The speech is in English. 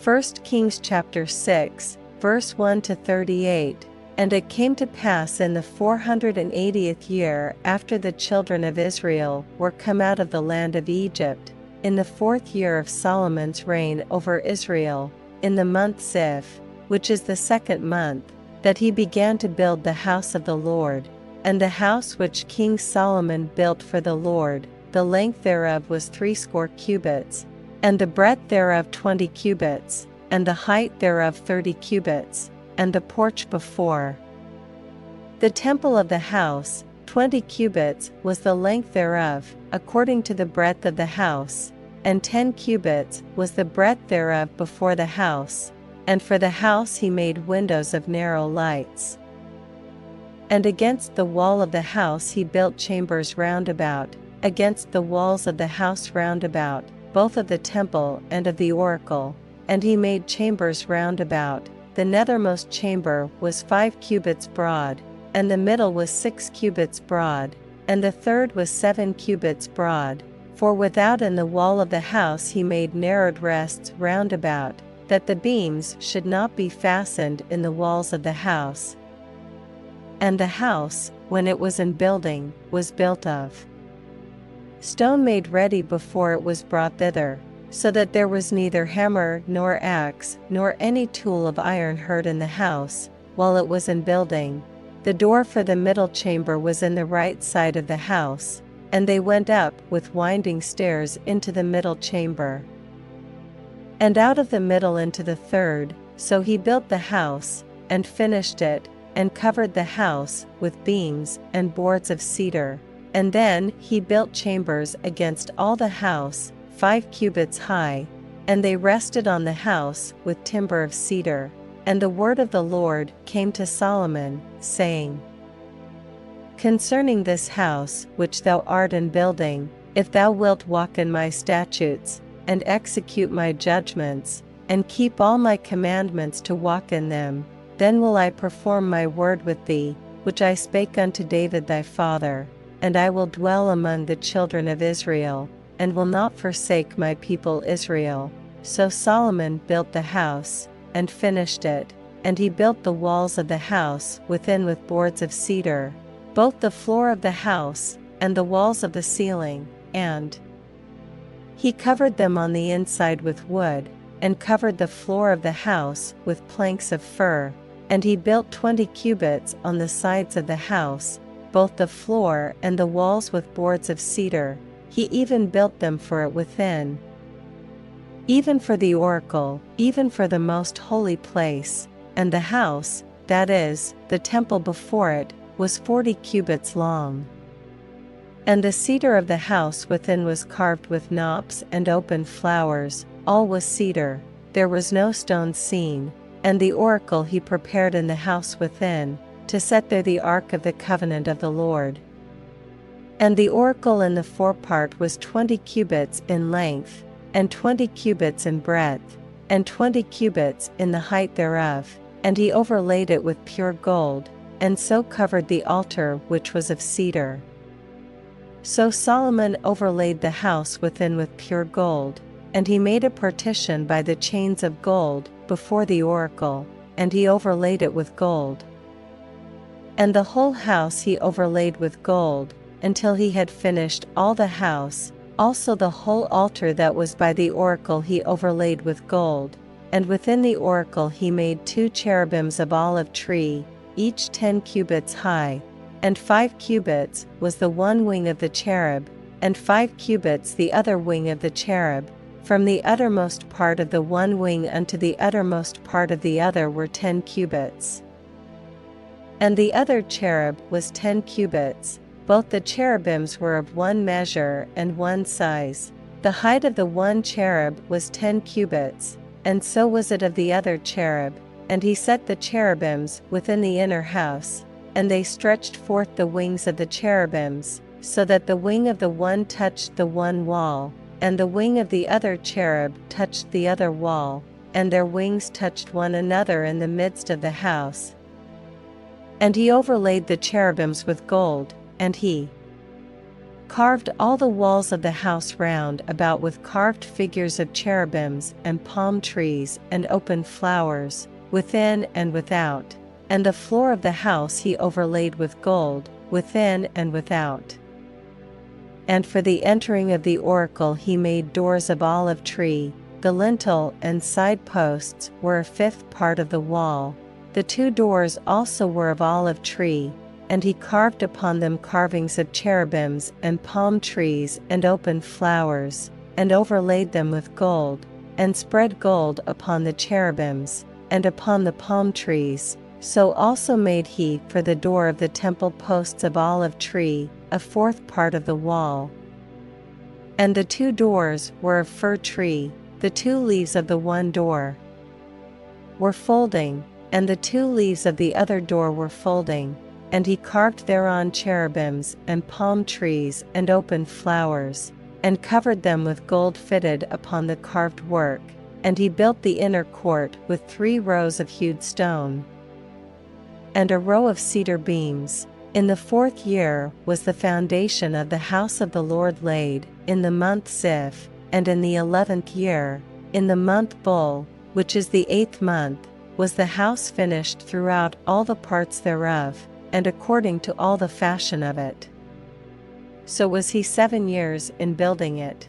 1 Kings chapter 6, verse 1 to 38. And it came to pass in the 480th year after the children of Israel were come out of the land of Egypt, in the 4th year of Solomon's reign over Israel, in the month Ziph, which is the 2nd month, that he began to build the house of the Lord. And the house which King Solomon built for the Lord, the length thereof was 80 cubits, and the breadth thereof 20 cubits, and the height thereof 30 cubits, and the porch before. The temple of the house, 20 cubits was the length thereof, according to the breadth of the house, and 10 cubits was the breadth thereof before the house, and for the house he made windows of narrow lights. And against the wall of the house he built chambers round about, against the walls of the house round about, both of the temple and of the oracle, and he made chambers round about. The nethermost chamber was 5 cubits broad, and the middle was 6 cubits broad, and the third was 7 cubits broad. For without in the wall of the house he made narrowed rests round about, that the beams should not be fastened in the walls of the house. And the house, when it was in building, was built of stone made ready before it was brought thither, so that there was neither hammer nor axe nor any tool of iron heard in the house, while it was in building. The door for the middle chamber was in the right side of the house, and they went up with winding stairs into the middle chamber. And out of the middle into the third, so he built the house, and finished it, and covered the house with beams and boards of cedar. And then he built chambers against all the house, 5 cubits high, and they rested on the house with timber of cedar. And the word of the Lord came to Solomon, saying, Concerning this house which thou art in building, if thou wilt walk in my statutes, and execute my judgments, and keep all my commandments to walk in them, then will I perform my word with thee, which I spake unto David thy father, and I will dwell among the children of Israel, and will not forsake my people Israel. So Solomon built the house, and finished it, and he built the walls of the house within with boards of cedar, both the floor of the house, and the walls of the ceiling, and he covered them on the inside with wood, and covered the floor of the house with planks of fir, and he built 20 cubits on the sides of the house, both the floor and the walls with boards of cedar. He even built them for it within, even for the oracle, even for the most holy place. And the house, that is, the temple before it, was 40 cubits long. And the cedar of the house within was carved with knops and open flowers, all was cedar, there was no stone seen. And the oracle he prepared in the house within, to set there the ark of the covenant of the Lord. And the oracle in the forepart was 20 cubits in length, and 20 cubits in breadth, and 20 cubits in the height thereof, and he overlaid it with pure gold, and so covered the altar which was of cedar. So Solomon overlaid the house within with pure gold, and he made a partition by the chains of gold before the oracle, and he overlaid it with gold. And the whole house he overlaid with gold, until he had finished all the house. Also the whole altar that was by the oracle he overlaid with gold. And within the oracle he made 2 cherubims of olive tree, each 10 cubits high, and 5 cubits was the one wing of the cherub, and 5 cubits the other wing of the cherub. From the uttermost part of the one wing unto the uttermost part of the other were 10 cubits. And the other cherub was 10 cubits, both the cherubims were of one measure and one size. The height of the one cherub was 10 cubits, and so was it of the other cherub. And he set the cherubims within the inner house, and they stretched forth the wings of the cherubims, so that the wing of the one touched the one wall, and the wing of the other cherub touched the other wall, and their wings touched one another in the midst of the house. And he overlaid the cherubims with gold, and he Carved all the walls of the house round about with carved figures of cherubims and palm trees and open flowers, within and without. And the floor of the house he overlaid with gold, within and without. And for the entering of the oracle he made doors of olive tree. The lintel and side posts were a fifth part of the wall. The 2 doors also were of olive tree, and he carved upon them carvings of cherubims and palm trees and open flowers, and overlaid them with gold, and spread gold upon the cherubims, and upon the palm trees. So also made he for the door of the temple posts of olive tree, a 4th part of the wall. And the 2 doors were of fir tree. The 2 leaves of the one door were folding, and the 2 leaves of the other door were folding. And he carved thereon cherubims and palm trees and open flowers, and covered them with gold fitted upon the carved work. And he built the inner court with 3 rows of hewed stone, and a row of cedar beams. In the 4th year was the foundation of the house of the Lord laid, in the month Ziph, and in the 11th year, in the month Bul, which is the 8th month, was the house finished throughout all the parts thereof, and according to all the fashion of it. So was he 7 years in building it.